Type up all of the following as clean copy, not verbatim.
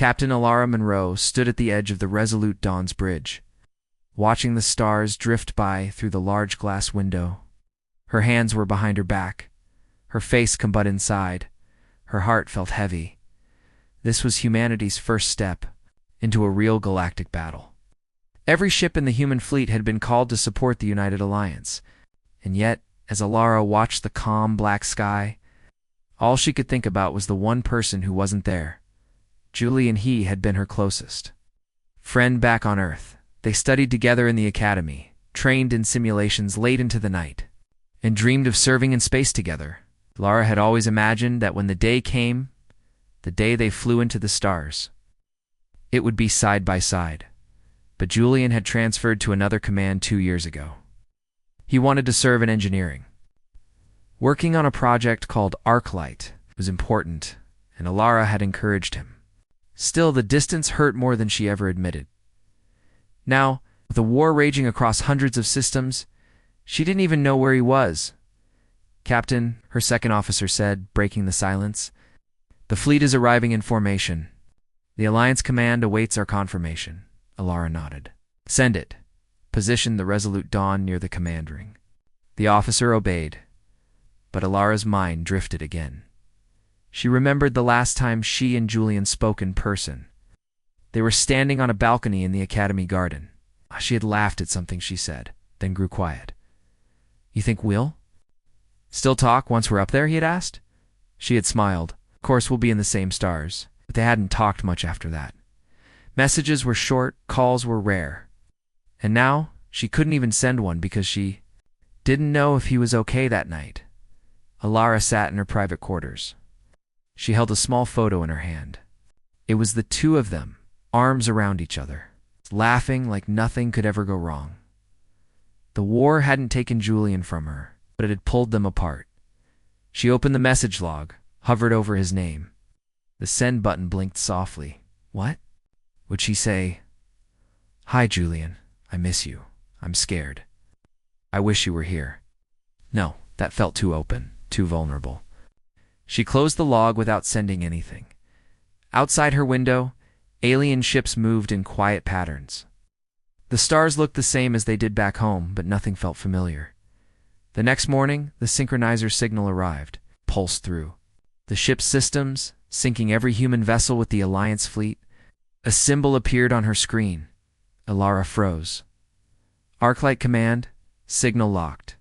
Captain Alara Monroe stood at the edge of the Resolute Dawn's bridge, watching the stars drift by through the large glass window. Her hands were behind her back, her face combut inside. Her heart felt heavy. This was humanity's first step into a real galactic battle. Every ship in the human fleet had been called to support the United Alliance, and yet, as Alara watched the calm black sky, all she could think about was the one person who wasn't there. Julie and he had been her closest friend back on Earth. They studied together in the academy, trained in simulations late into the night, and dreamed of serving in space together. Lara had always imagined that when the day came, the day they flew into the stars, it would be side by side. But Julian had transferred to another command 2 years ago. He wanted to serve in engineering. Working on a project called ArcLight was important, and Alara had encouraged him. Still, the distance hurt more than she ever admitted. Now, with the war raging across hundreds of systems, she didn't even know where he was. "Captain," her second officer said, breaking the silence, "the fleet is arriving in formation. The Alliance Command awaits our confirmation." Alara nodded. "Send it. Position the Resolute Dawn near the command ring." The officer obeyed, but Alara's mind drifted again. She remembered the last time she and Julian spoke in person. They were standing on a balcony in the Academy garden. She had laughed at something she said, then grew quiet. "You think we'll still talk once we're up there?" he had asked. She had smiled. "Of course we'll be in the same stars." But they hadn't talked much after that. Messages were short, calls were rare. And now, she couldn't even send one because she didn't know if he was okay that night. Alara sat in her private quarters. She held a small photo in her hand. It was the two of them, arms around each other, laughing like nothing could ever go wrong. The war hadn't taken Julian from her, but it had pulled them apart. She opened the message log, hovered over his name. The send button blinked softly. What? Would she say, "Hi, Julian. I miss you. I'm scared. I wish you were here"? No, that felt too open, too vulnerable. She closed the log without sending anything. Outside her window, alien ships moved in quiet patterns. The stars looked the same as they did back home, but nothing felt familiar. The next morning, the synchronizer signal arrived, pulsed through the ship's systems, syncing every human vessel with the Alliance fleet. A symbol appeared on her screen. Alara froze. "ArcLight Command, signal locked."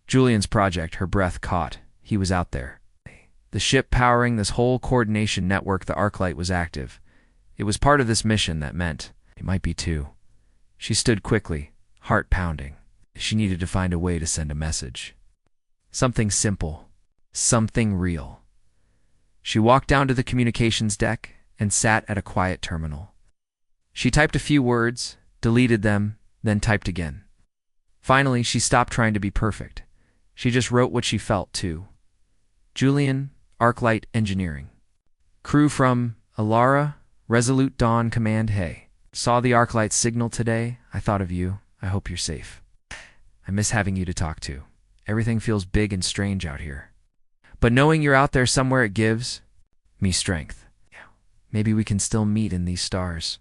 Julian's project, her breath caught. He was out there. The ship powering this whole coordination network, the ArcLight, was active. It was part of this mission that meant it might be too. She stood quickly, heart pounding. She needed to find a way to send a message. Something simple. Something real. She walked down to the communications deck and sat at a quiet terminal. She typed a few words, deleted them, then typed again. Finally, she stopped trying to be perfect. She just wrote what she felt, too. Julian, ArcLight Engineering. Crew from Alara, Resolute Dawn Command. Hey, saw the ArcLight signal today. I thought of you. I hope you're safe. I miss having you to talk to. Everything feels big and strange out here. But knowing you're out there somewhere, it gives me strength. Maybe we can still meet in these stars.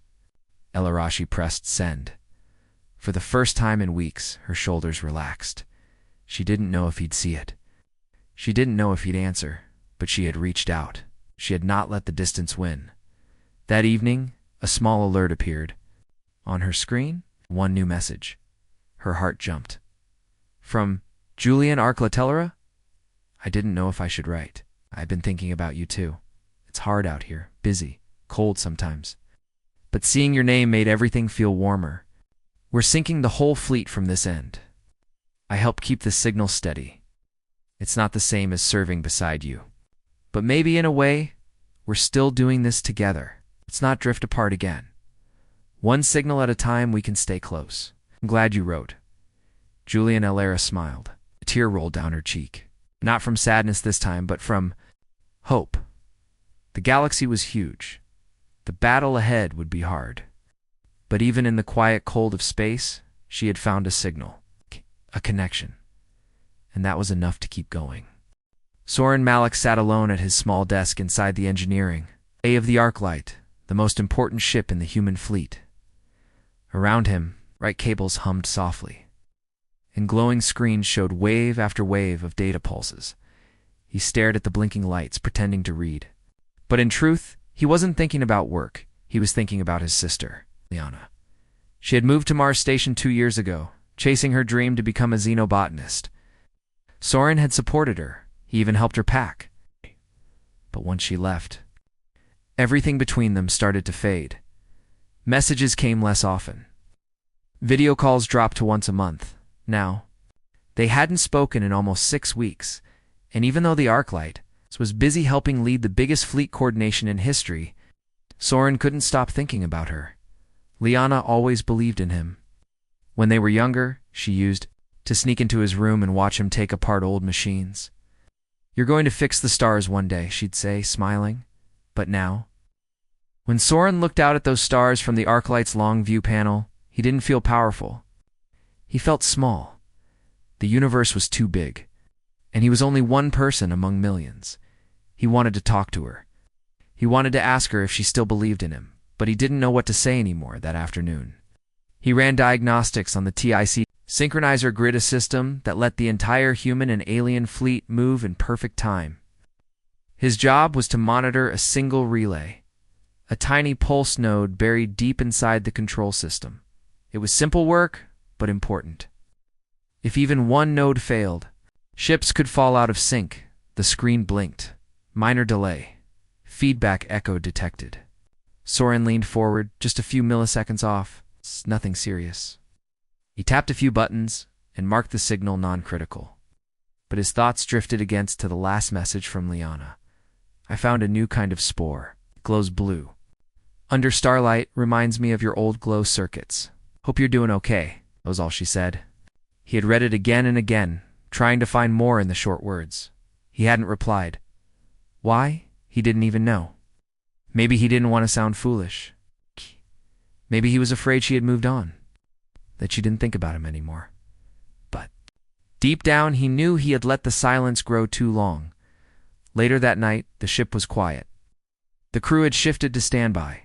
Elarashi pressed send. For the first time in weeks, her shoulders relaxed. She didn't know if he'd see it. She didn't know if he'd answer, but she had reached out. She had not let the distance win. That evening, a small alert appeared. On her screen, one new message. Her heart jumped. From Julian Arclatellera? I didn't know if I should write. I've been thinking about you too. It's hard out here, busy, cold sometimes. But seeing your name made everything feel warmer. We're sinking the whole fleet from this end. I help keep the signal steady. It's not the same as serving beside you. But maybe in a way, we're still doing this together. Let's not drift apart again. One signal at a time, we can stay close. I'm glad you wrote. Julian Alara smiled. A tear rolled down her cheek. Not from sadness this time, but from hope. The galaxy was huge. The battle ahead would be hard. But even in the quiet cold of space, she had found a signal, a connection. And that was enough to keep going. Soren Malik sat alone at his small desk inside the engineering bay of the ArcLight. the most important ship in the human fleet. Around him, bright cables hummed softly, and glowing screens showed wave after wave of data pulses. He stared at the blinking lights, pretending to read. But in truth, he wasn't thinking about work. He was thinking about his sister, Liana. She had moved to Mars Station 2 years ago, chasing her dream to become a xenobotanist. Soren had supported her. He even helped her pack. But once she left, everything between them started to fade. Messages came less often. Video calls dropped to once a month. Now, they hadn't spoken in almost 6 weeks, and even though the Arclight was busy helping lead the biggest fleet coordination in history, Soren couldn't stop thinking about her. Liana always believed in him. When they were younger, she used to sneak into his room and watch him take apart old machines. "You're going to fix the stars one day," she'd say, smiling. But now, when Soren looked out at those stars from the Arclight's long view panel, he didn't feel powerful. He felt small. The universe was too big, and he was only one person among millions. He wanted to talk to her. He wanted to ask her if she still believed in him, but he didn't know what to say anymore that afternoon. He ran diagnostics on the TIC synchronizer grid system that let the entire human and alien fleet move in perfect time. His job was to monitor a single relay, a tiny pulse node buried deep inside the control system. It was simple work, but important. If even one node failed, ships could fall out of sync. The screen blinked. Minor delay. Feedback echo detected. Soren leaned forward, just a few milliseconds off. It's nothing serious. He tapped a few buttons and marked the signal non-critical. But his thoughts drifted again to the last message from Liana. "I found a new kind of spore. It glows blue. Under starlight, reminds me of your old glow circuits. Hope you're doing okay." That was all she said. He had read it again and again, trying to find more in the short words. He hadn't replied. Why? He didn't even know. Maybe he didn't want to sound foolish. Maybe he was afraid she had moved on, that she didn't think about him anymore. But deep down, he knew he had let the silence grow too long. Later that night, the ship was quiet. The crew had shifted to standby.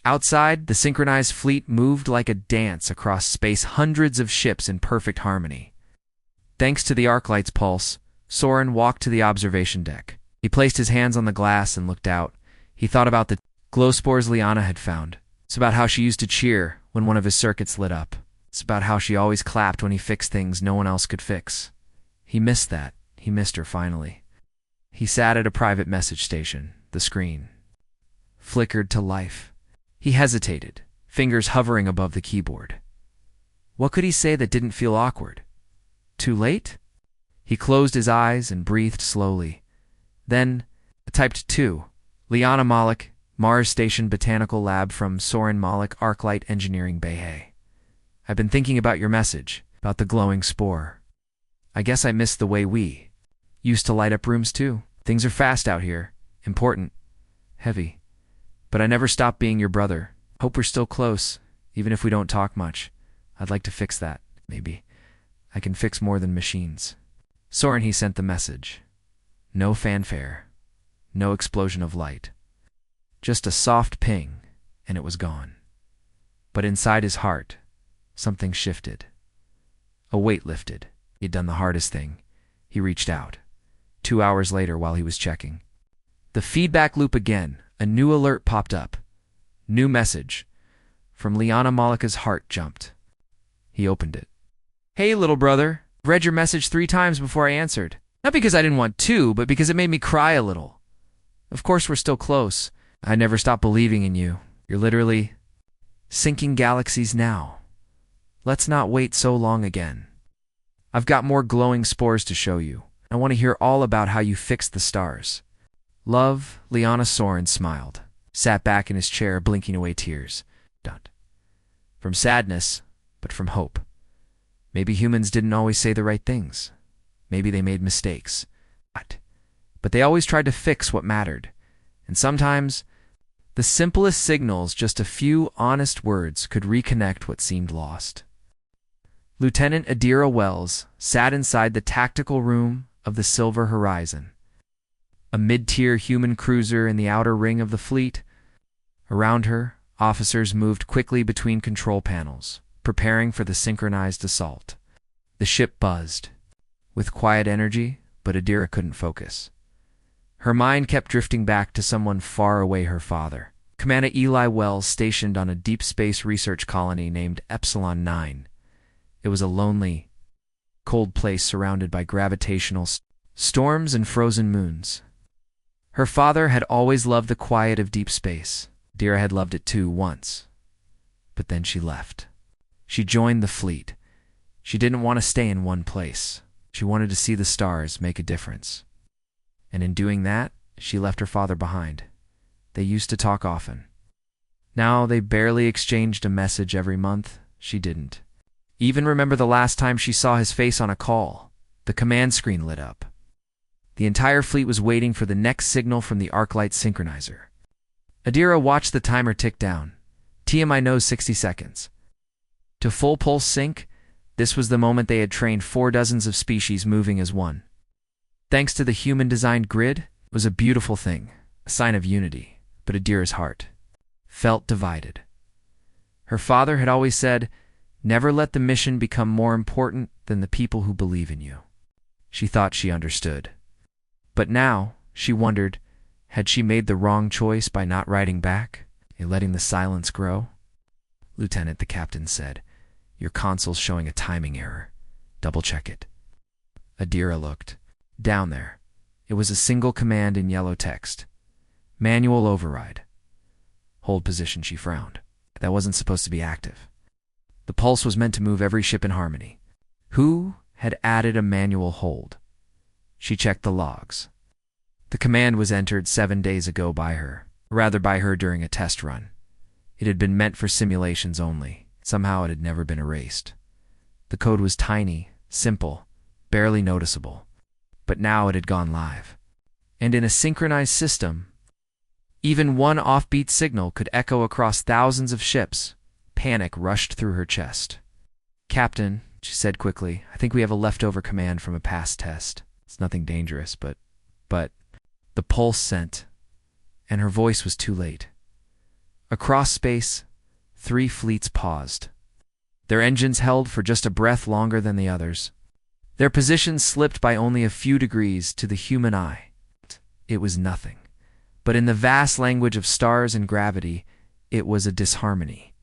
Outside, the synchronized fleet moved like a dance across space, hundreds of ships in perfect harmony. Thanks to the Arclight's pulse, Soren walked to the observation deck. He placed his hands on the glass and looked out. He thought about the glow spores Liana had found. It's about how she used to cheer when one of his circuits lit up. It's about how she always clapped when he fixed things no one else could fix. He missed that. He missed her finally. He sat at a private message station. The screen flickered to life. He hesitated, fingers hovering above the keyboard. What could he say that didn't feel awkward? Too late? He closed his eyes and breathed slowly. Then, typed 2. Liana Malik, Mars Station Botanical Lab from Soren Malik, Arclight Engineering Bay. I've been thinking about your message, about the glowing spore. I guess I missed the way we used to light up rooms too. Things are fast out here. Important. Heavy. But I never stopped being your brother. Hope we're still close, even if we don't talk much. I'd like to fix that, maybe. I can fix more than machines. Soren, he sent the message. No fanfare. No explosion of light. Just a soft ping, and it was gone. But inside his heart, something shifted. A weight lifted. He'd done the hardest thing. He reached out. 2 hours later, while he was checking. The feedback loop again. A new alert popped up. New message. From Liana Malika's heart jumped. He opened it. Hey, little brother. Read your message 3 times before I answered. Not because I didn't want to, but because it made me cry a little. Of course we're still close. I never stopped believing in you. You're literally sinking galaxies now. Let's not wait so long again. I've got more glowing spores to show you. I want to hear all about how you fixed the stars. Love, Liana. Soren smiled, sat back in his chair, blinking away tears. Not from sadness, but from hope. Maybe humans didn't always say the right things. Maybe they made mistakes. But they always tried to fix what mattered. And sometimes, the simplest signals, just a few honest words, could reconnect what seemed lost. Lieutenant Adira Wells sat inside the tactical room of the Silver Horizon, a mid-tier human cruiser in the outer ring of the fleet. Around her, officers moved quickly between control panels, preparing for the synchronized assault. The ship buzzed, with quiet energy, but Adira couldn't focus. Her mind kept drifting back to someone far away, her father. Commander Eli Wells, stationed on a deep space research colony named Epsilon 9. It was a lonely, cold place surrounded by gravitational storms and frozen moons. Her father had always loved the quiet of deep space. Adira had loved it too once. But then she left. She joined the fleet. She didn't want to stay in one place. She wanted to see the stars make a difference. And in doing that, she left her father behind. They used to talk often. Now they barely exchanged a message every month. She didn't even remember the last time she saw his face on a call. The command screen lit up. The entire fleet was waiting for the next signal from the Arclight synchronizer. Adira watched the timer tick down. TMI knows 60 seconds. To full pulse sync, this was the moment they had trained 4 dozens of species moving as one. Thanks to the human-designed grid, it was a beautiful thing, a sign of unity, but Adira's heart felt divided. Her father had always said, "Never let the mission become more important than the people who believe in you." She thought she understood. But now, she wondered, had she made the wrong choice by not writing back and letting the silence grow? "Lieutenant," the captain said, "your console's showing a timing error. Double-check it." Adira looked. Down there, it was a single command in yellow text. "Manual override." "Hold position," she frowned. That wasn't supposed to be active. The pulse was meant to move every ship in harmony. Who had added a manual hold? She checked the logs. The command was entered 7 days ago by her, by her during a test run. It had been meant for simulations only. Somehow it had never been erased. The code was tiny, simple, barely noticeable. But now it had gone live. And in a synchronized system, even one offbeat signal could echo across thousands of ships. Panic rushed through her chest. "Captain," she said quickly, "I think we have a leftover command from a past test. It's nothing dangerous, but... The pulse sent, and her voice was too late. Across space, 3 fleets paused. Their engines held for just a breath longer than the others. Their positions slipped by only a few degrees to the human eye. It was nothing. But in the vast language of stars and gravity, it was a disharmony.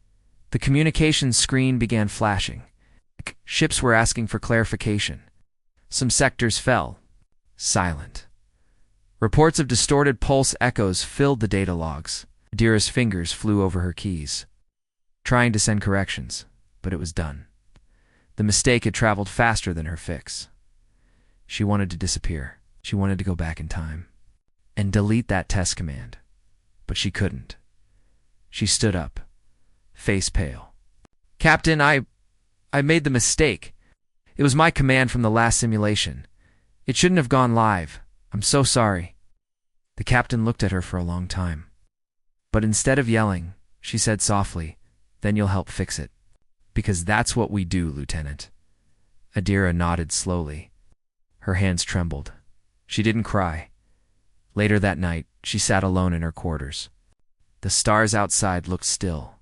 The communications screen began flashing. Ships were asking for clarification. Some sectors fell. Silent. Reports of distorted pulse echoes filled the data logs. Adira's fingers flew over her keys, trying to send corrections, but it was done. The mistake had traveled faster than her fix. She wanted to disappear. She wanted to go back in time and delete that test command, but she couldn't. She stood up, face pale. "Captain, I made the mistake. It was my command from the last simulation. It shouldn't have gone live. I'm so sorry." The captain looked at her for a long time. But instead of yelling, she said softly, "Then you'll help fix it." "Because that's what we do, Lieutenant." Adira nodded slowly. Her hands trembled. She didn't cry. Later that night, she sat alone in her quarters. The stars outside looked still.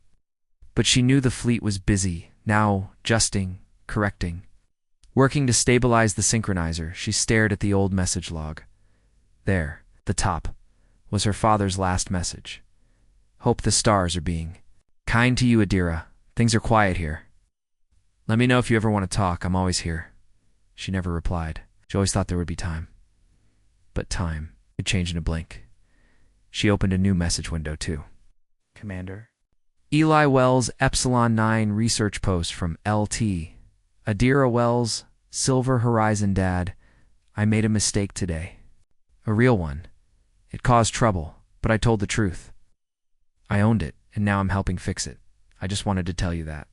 But she knew the fleet was busy, now adjusting, correcting. Working to stabilize the synchronizer, she stared at the old message log. There, the top, was her father's last message. "Hope the stars are being kind to you, Adira. Things are quiet here. Let me know if you ever want to talk. I'm always here." She never replied. She always thought there would be time. But time could change in a blink. She opened a new message window, too. "Commander. Eli Wells, Epsilon 9 research post from LT. Adira Wells, Silver Horizon Dad. I made a mistake today. A real one. It caused trouble, but I told the truth. I owned it, and now I'm helping fix it. I just wanted to tell you that.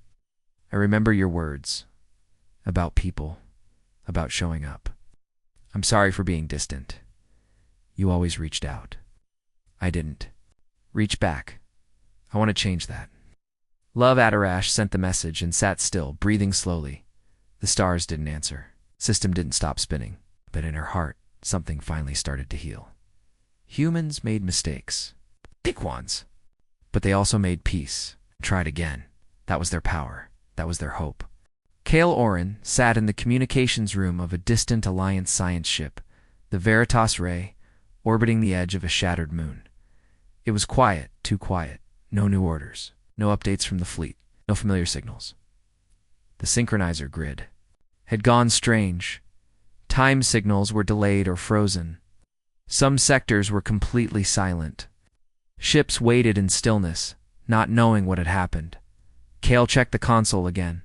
I remember your words. About people. About showing up. I'm sorry for being distant. You always reached out. I didn't. Reach back. I want to change that." Love Adirash sent the message and sat still, breathing slowly. The stars didn't answer. System didn't stop spinning. But in her heart, something finally started to heal. Humans made mistakes. Big ones. but they also made peace, tried again. That was their power. That was their hope. Kale Oren sat in the communications room of a distant Alliance science ship, the Veritas Ray, orbiting the edge of a shattered moon. It was quiet, too quiet. No new orders, no updates from the fleet, no familiar signals. The synchronizer grid had gone strange. Time signals were delayed or frozen. Some sectors were completely silent. Ships waited in stillness, not knowing what had happened. Kale checked the console again.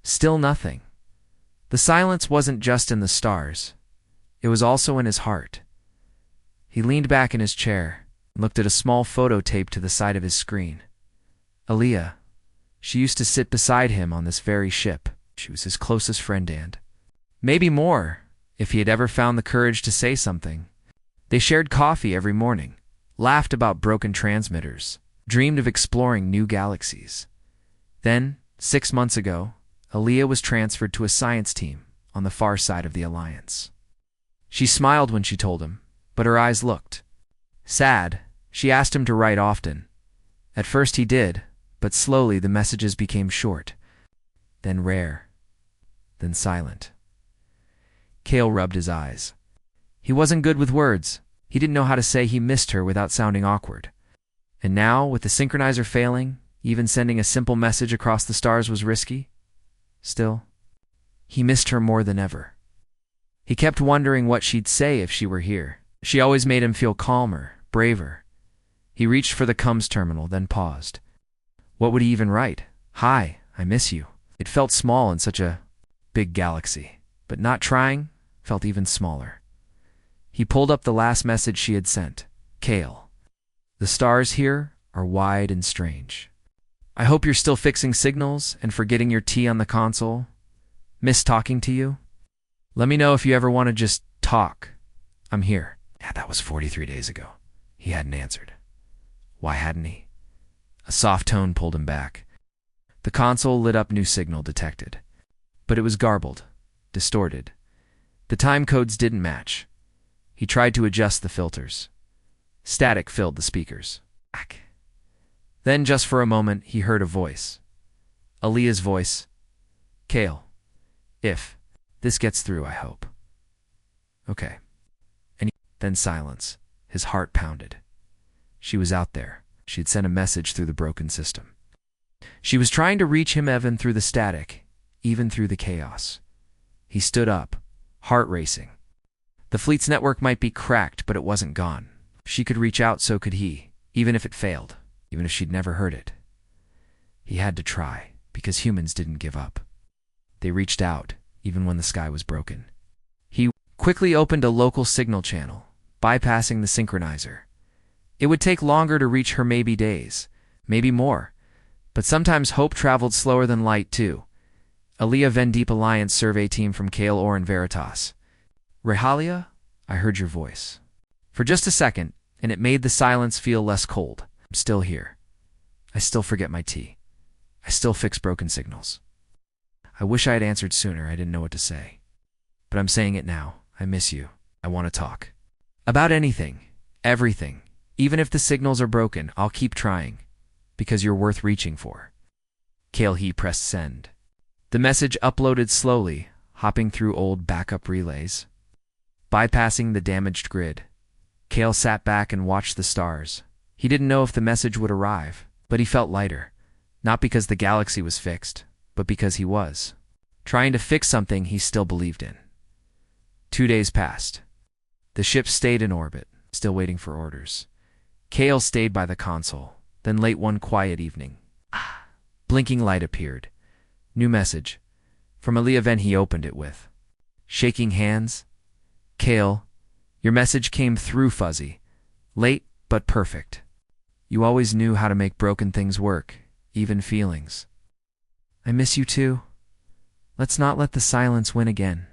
Still nothing. The silence wasn't just in the stars. It was also in his heart. He leaned back in his chair and looked at a small photo taped to the side of his screen. Aaliyah. She used to sit beside him on this very ship. She was his closest friend and maybe more, if he had ever found the courage to say something. They shared coffee every morning, laughed about broken transmitters, dreamed of exploring new galaxies. Then, 6 months ago, Aaliyah was transferred to a science team on the far side of the Alliance. She smiled when she told him, but her eyes looked sad. She asked him to write often. At first he did, but slowly the messages became short, then rare, then silent. Kale rubbed his eyes. He wasn't good with words. He didn't know how to say he missed her without sounding awkward. And now, with the synchronizer failing, even sending a simple message across the stars was risky. Still, he missed her more than ever. He kept wondering what she'd say if she were here. She always made him feel calmer, braver. He reached for the comms terminal, then paused. What would he even write? Hi, I miss you. It felt small in such a big galaxy, but not trying felt even smaller. He pulled up the last message she had sent. Kale. The stars here are wide and strange. I hope you're still fixing signals and forgetting your tea on the console. Miss talking to you. Let me know if you ever want to just talk. I'm here. Yeah, that was 43 days ago. He hadn't answered. Why hadn't he? A soft tone pulled him back. The console lit up new signal detected. But it was garbled, distorted. The time codes didn't match. He tried to adjust the filters. Static filled the speakers. Then, just for a moment, he heard a voice. Aaliyah's voice. Kale. If this gets through, I hope. Okay. And then silence. His heart pounded. She was out there. She had sent a message through the broken system. She was trying to reach him even through the static, even through the chaos. He stood up, heart racing. The fleet's network might be cracked, but it wasn't gone. She could reach out, so could he, even if it failed, even if she'd never heard it. He had to try, because humans didn't give up. They reached out, even when the sky was broken. He quickly opened a local signal channel, bypassing the synchronizer. It would take longer to reach her, maybe days, maybe more. But sometimes hope traveled slower than light, too. Aaliyah Vendeep Alliance survey team from Kale Oren Veritas. Rehalia, I heard your voice. For just a second, and it made the silence feel less cold. I'm still here. I still forget my tea. I still fix broken signals. I wish I had answered sooner. I didn't know what to say. But I'm saying it now. I miss you. I want to talk. About anything. Everything. Even if the signals are broken, I'll keep trying. Because you're worth reaching for. Kale He pressed send. The message uploaded slowly, hopping through old backup relays. Bypassing the damaged grid. Kale sat back and watched the stars. He didn't know if the message would arrive, but he felt lighter. Not because the galaxy was fixed, but because he was. Trying to fix something he still believed in. 2 days passed. The ship stayed in orbit, still waiting for orders. Kale stayed by the console. Then late one quiet evening, blinking light appeared. New message. From Aaliyah Ven. He opened it with. Shaking hands. Kale, your message came through fuzzy. Late, but perfect. You always knew how to make broken things work, even feelings. I miss you too. Let's not let the silence win again.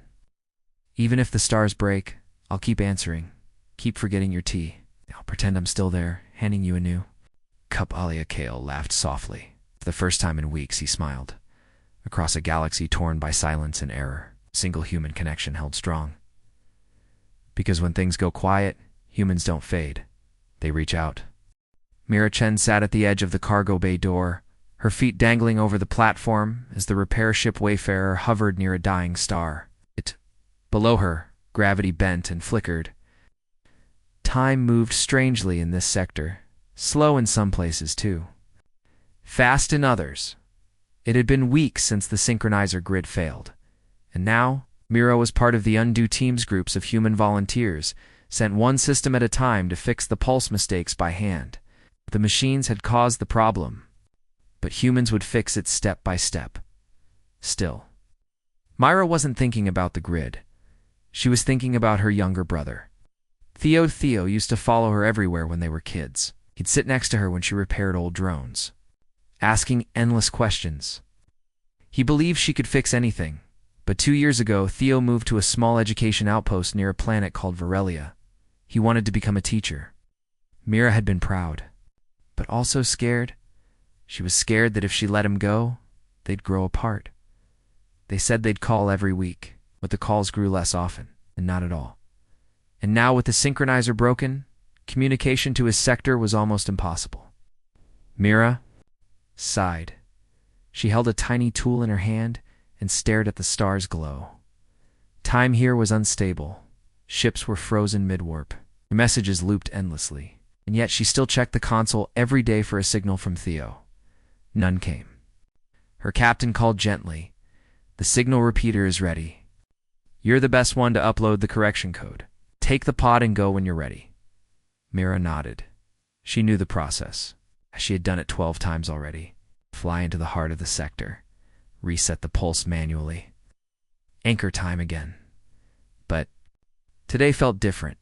Even if the stars break, I'll keep answering. Keep forgetting your tea. I'll pretend I'm still there, handing you a new cup. Aaliyah. Kale laughed softly. For the first time in weeks, he smiled. Across a galaxy torn by silence and error, a single human connection held strong. Because when things go quiet, humans don't fade. They reach out. Mira Chen sat at the edge of the cargo bay door, her feet dangling over the platform as the repair ship Wayfarer hovered near a dying star. Below her, gravity bent and flickered. Time moved strangely in this sector, slow in some places too, fast in others. It had been weeks since the synchronizer grid failed, and now Mira was part of the undo teams groups of human volunteers, sent one system at a time to fix the pulse mistakes by hand. The machines had caused the problem, but humans would fix it step by step. Still, Myra wasn't thinking about the grid. She was thinking about her younger brother. Theo used to follow her everywhere when they were kids. He'd sit next to her when she repaired old drones, asking endless questions. He believed she could fix anything, but 2 years ago, Theo moved to a small education outpost near a planet called Varelia. He wanted to become a teacher. Mira had been proud, but also scared. She was scared that if she let him go, they'd grow apart. They said they'd call every week, but the calls grew less often, and not at all. And now with the synchronizer broken, communication to his sector was almost impossible. Mira sighed. She held a tiny tool in her hand and stared at the stars glow. Time here was unstable. Ships were frozen mid-warp. Messages looped endlessly, and yet she still checked the console every day for a signal from Theo. None came. Her captain called gently. "The signal repeater is ready. You're the best one to upload the correction code. Take the pod and go when you're ready." Mira nodded. She knew the process. She had done it 12 times already. Fly into the heart of the sector. Reset the pulse manually. Anchor time again. But today felt different.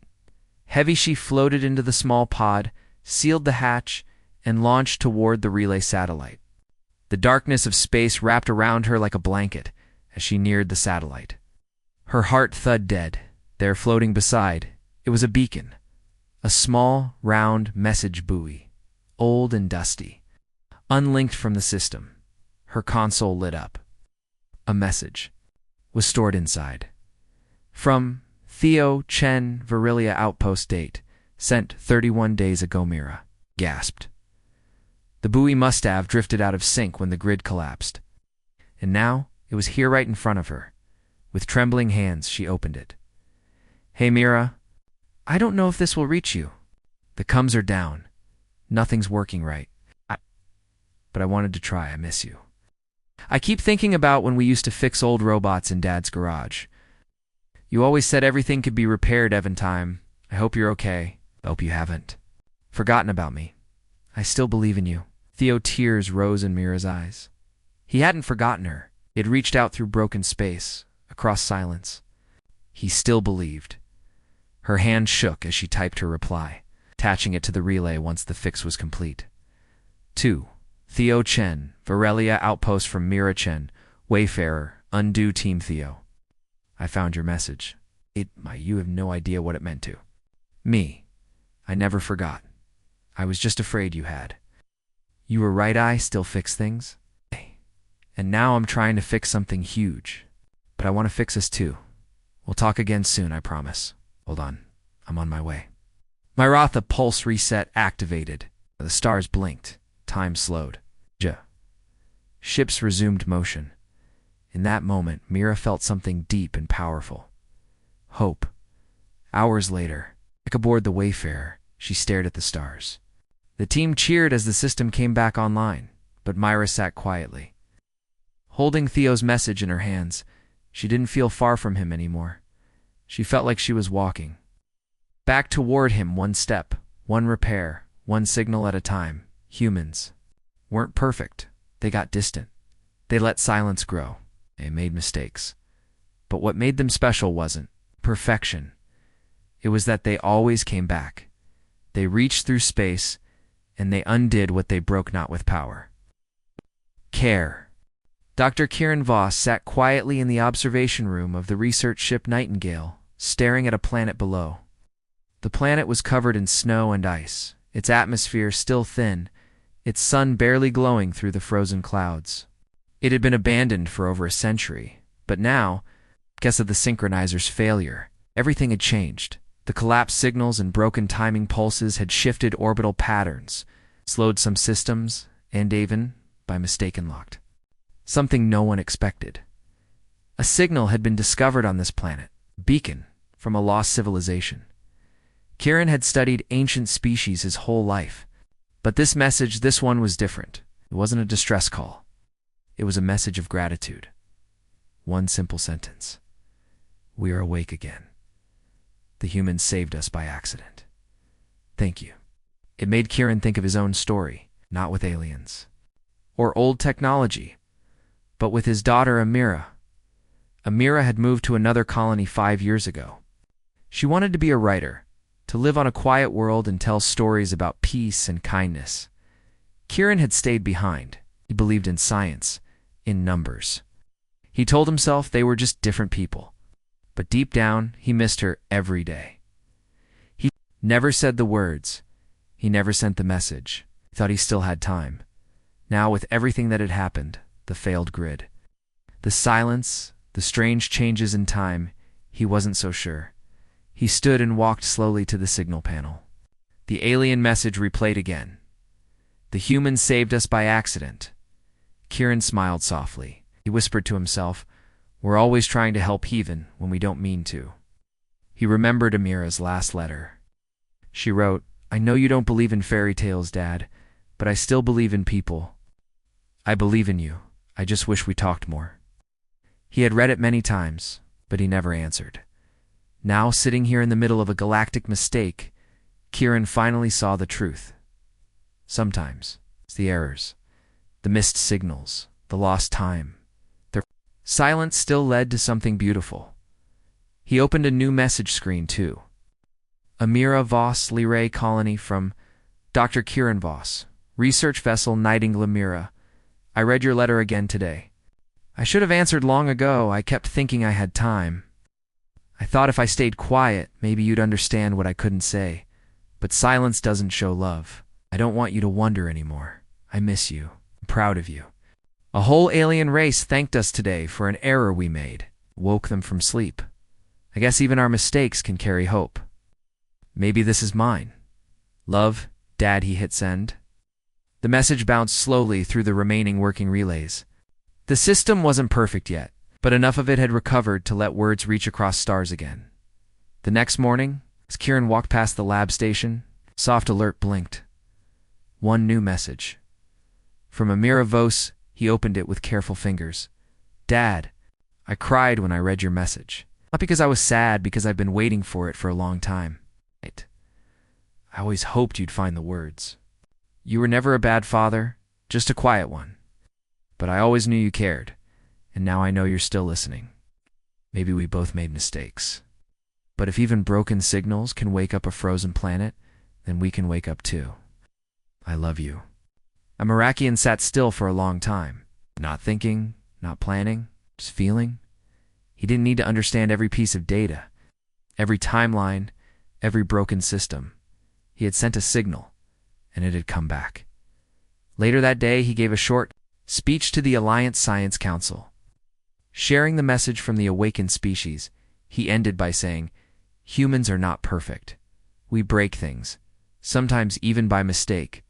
Heavy, she floated into the small pod, sealed the hatch, and launched toward the relay satellite. The darkness of space wrapped around her like a blanket as she neared the satellite. Her heart thudded dead. There, floating beside, it was a beacon. A small, round message buoy, old and dusty, unlinked from the system. Her console lit up. A message was stored inside. From Theo Chen, Varelia outpost date, sent 31 days ago. Mira gasped. The buoy must have drifted out of sync when the grid collapsed. And now it was here right in front of her. With trembling hands, she opened it. "Hey, Mira. I don't know if this will reach you. The comms are down. Nothing's working right. But I wanted to try. I miss you. I keep thinking about when we used to fix old robots in Dad's garage. You always said everything could be repaired every time. I hope you're okay. I hope you haven't forgotten about me. I still believe in you." Theo, tears rose in Mira's eyes. He hadn't forgotten her. He had reached out through broken space, across silence. He still believed. Her hand shook as she typed her reply, attaching it to the relay once the fix was complete. To Theo Chen, Varelia outpost from Mira Chen, Wayfarer, undo team Theo. I found your message. You have no idea what it meant to me. I never forgot. I was just afraid you had. You were right, I still fix things. And now I'm trying to fix something huge. But I want to fix us too. We'll talk again soon, I promise. Hold on. I'm on my way. Myratha pulse reset activated. The stars blinked. Time slowed. Ships resumed motion. In that moment, Mira felt something deep and powerful. Hope. Hours later, back aboard the Wayfarer, she stared at the stars. The team cheered as the system came back online, but Myra sat quietly. Holding Theo's message in her hands, she didn't feel far from him anymore. She felt like she was walking back toward him, one step, one repair, one signal at a time. Humans weren't perfect. They got distant. They let silence grow. They made mistakes. But what made them special wasn't perfection. It was that they always came back. They reached through space, and they undid what they broke not with power. Care. Dr. Kieran Voss sat quietly in the observation room of the research ship Nightingale, staring at a planet below. The planet was covered in snow and ice, its atmosphere still thin, its sun barely glowing through the frozen clouds. It had been abandoned for over a century, but now, because of the synchronizer's failure, everything had changed. The collapsed signals and broken timing pulses had shifted orbital patterns. slowed some systems, and even, by mistake, unlocked something no one expected. A signal had been discovered on this planet, a beacon from a lost civilization. Kieran had studied ancient species his whole life, but this one was different. It wasn't a distress call. It was a message of gratitude. One simple sentence. We are awake again. The humans saved us by accident. Thank you. It made Kieran think of his own story, not with aliens or old technology, but with his daughter Amira. Amira had moved to another colony 5 years ago. She wanted to be a writer, to live on a quiet world and tell stories about peace and kindness. Kieran had stayed behind. He believed in science, in numbers. He told himself they were just different people. But deep down, he missed her every day. He never said the words. He never sent the message. He thought he still had time. Now, with everything that had happened, the failed grid, the silence, the strange changes in time, he wasn't so sure. He stood and walked slowly to the signal panel. The alien message replayed again. The humans saved us by accident. Kieran smiled softly. He whispered to himself, we're always trying to help even when we don't mean to. He remembered Amira's last letter. She wrote, I know you don't believe in fairy tales, Dad, but I still believe in people. I believe in you. I just wish we talked more. He had read it many times, but he never answered. Now, sitting here in the middle of a galactic mistake, Kieran finally saw the truth. Sometimes, it's the errors, the missed signals, the lost time. Their silence still led to something beautiful. He opened a new message screen, too. Amira Voss, Liray Colony from Dr. Kieran Voss, Research Vessel Nightingale Amira. I read your letter again today. I should have answered long ago. I kept thinking I had time. I thought if I stayed quiet, maybe you'd understand what I couldn't say. But silence doesn't show love. I don't want you to wonder anymore. I miss you. I'm proud of you. A whole alien race thanked us today for an error we made. Woke them from sleep. I guess even our mistakes can carry hope. Maybe this is mine. Love, Dad. He hit send. The message bounced slowly through the remaining working relays. The system wasn't perfect yet, but enough of it had recovered to let words reach across stars again. The next morning, as Kieran walked past the lab station, a soft alert blinked. One new message. From Amira Voss, he opened it with careful fingers. Dad, I cried when I read your message. Not because I was sad, because I've been waiting for it for a long time. I always hoped you'd find the words. You were never a bad father, just a quiet one. But I always knew you cared, and now I know you're still listening. Maybe we both made mistakes. But if even broken signals can wake up a frozen planet, then we can wake up too. I love you. Amirakian sat still for a long time, not thinking, not planning, just feeling. He didn't need to understand every piece of data, every timeline, every broken system. He had sent a signal, and it had come back. Later that day, he gave a short speech to the Alliance Science Council. Sharing the message from the awakened species, he ended by saying, humans are not perfect. We break things, sometimes even by mistake,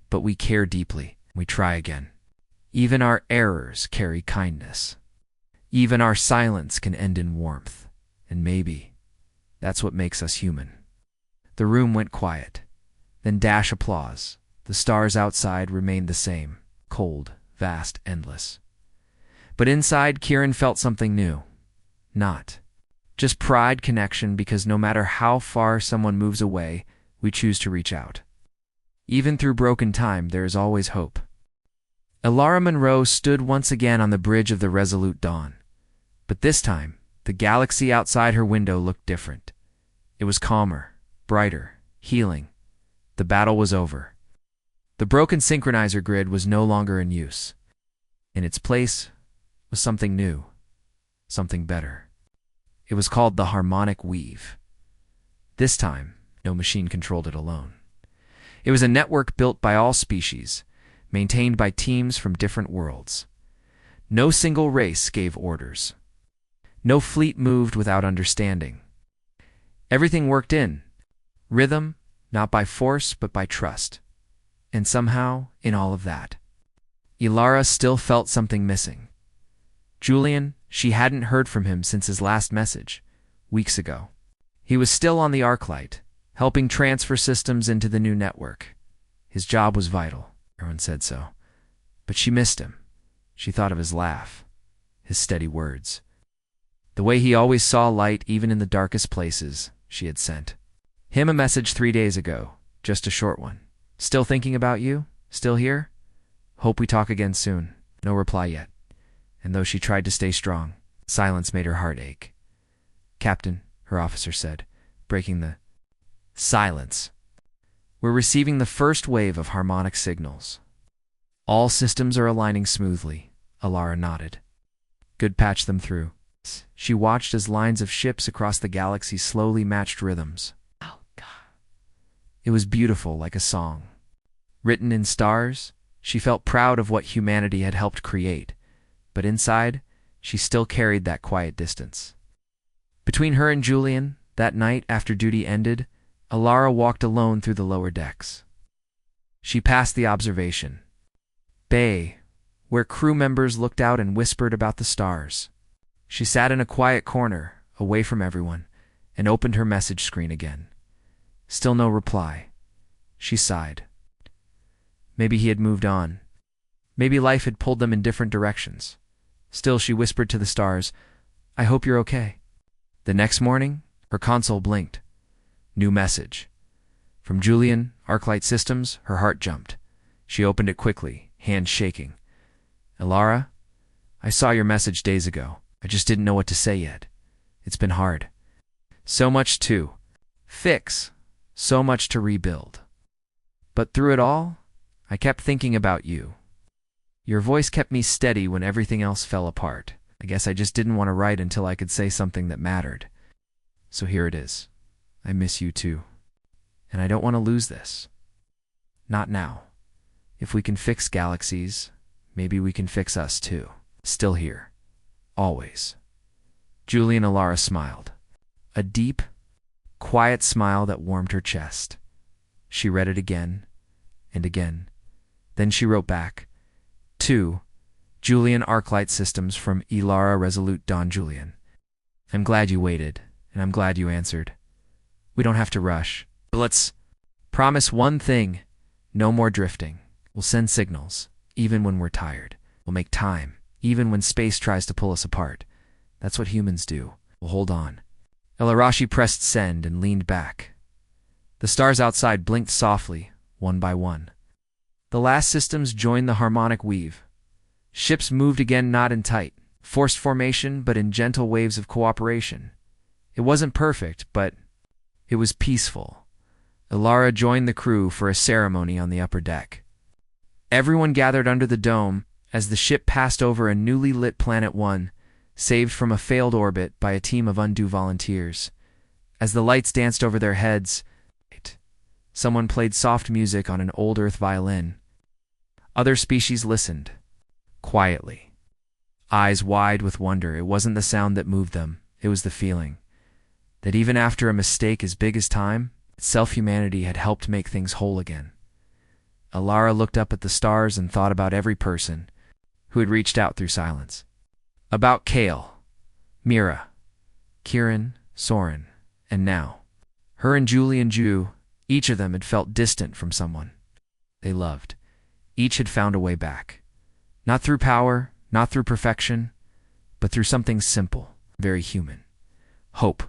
but we care deeply. We try again. Even our errors carry kindness. Even our silence can end in warmth, and maybe that's what makes us human. The room went quiet, then dash applause. The stars outside remained the same, cold, vast, endless. But inside, Kieran felt something new. Not just pride, connection, because no matter how far someone moves away, we choose to reach out. Even through broken time, there is always hope. Elara Monroe stood once again on the bridge of the Resolute Dawn. But this time, the galaxy outside her window looked different. It was calmer, brighter, healing. The battle was over. The broken synchronizer grid was no longer in use. In its place was something new, something better. It was called the harmonic weave. This time, no machine controlled it alone. It was a network built by all species, maintained by teams from different worlds. No single race gave orders. No fleet moved without understanding. Everything worked in rhythm, not by force, but by trust. And somehow, in all of that, Ilara still felt something missing. Julian, she hadn't heard from him since his last message, weeks ago. He was still on the ArcLight, helping transfer systems into the new network. His job was vital, everyone said so. But she missed him. She thought of his laugh, his steady words. The way he always saw light even in the darkest places. She had sent him a message 3 days ago, just a short one. Still thinking about you? Still here? Hope we talk again soon. No reply yet. And though she tried to stay strong, silence made her heart ache. Captain, her officer said, breaking the silence. We're receiving the first wave of harmonic signals. All systems are aligning smoothly, Ilara nodded. Good, patch them through. She watched as lines of ships across the galaxy slowly matched rhythms. Oh, God. It was beautiful, like a song. Written in stars, she felt proud of what humanity had helped create, but inside, she still carried that quiet distance. Between her and Julian, that night after duty ended, Ilara walked alone through the lower decks. She passed the observation bay, where crew members looked out and whispered about the stars. She sat in a quiet corner, away from everyone, and opened her message screen again. Still no reply. She sighed. Maybe he had moved on. Maybe life had pulled them in different directions. Still, she whispered to the stars, I hope you're okay. The next morning, her console blinked. New message. From Julian, ArcLight Systems, her heart jumped. She opened it quickly, hands shaking. Ilara, I saw your message days ago. I just didn't know what to say yet. It's been hard. So much to fix, so much to rebuild. But through it all, I kept thinking about you. Your voice kept me steady when everything else fell apart. I guess I just didn't want to write until I could say something that mattered. So here it is. I miss you too. And I don't want to lose this. Not now. If we can fix galaxies, maybe we can fix us too. Still here. Always. Julian Ilara smiled. A deep, quiet smile that warmed her chest. She read it again and again. Then she wrote back, to Julian ArcLight Systems from Ilara Resolute Dawn Julian. I'm glad you waited, and I'm glad you answered. We don't have to rush. But let's promise one thing. No more drifting. We'll send signals, even when we're tired. We'll make time, even when space tries to pull us apart. That's what humans do. We'll hold on. Ilarashi pressed send and leaned back. The stars outside blinked softly, one by one. The last systems joined the harmonic weave. Ships moved again, not in tight, forced formation, but in gentle waves of cooperation. It wasn't perfect, but it was peaceful. Ilara joined the crew for a ceremony on the upper deck. Everyone gathered under the dome as the ship passed over a newly lit Planet 1, saved from a failed orbit by a team of undue volunteers. As the lights danced over their heads, someone played soft music on an old Earth violin. Other species listened, quietly, eyes wide with wonder. It wasn't the sound that moved them, it was the feeling that even after a mistake as big as time, self-humanity had helped make things whole again. Ilara looked up at the stars and thought about every person who had reached out through silence. About Kale, Mira, Kieran, Soren, and now, her and Julian Ju, each of them had felt distant from someone they loved. Each had found a way back. Not through power, not through perfection, but through something simple, very human. Hope.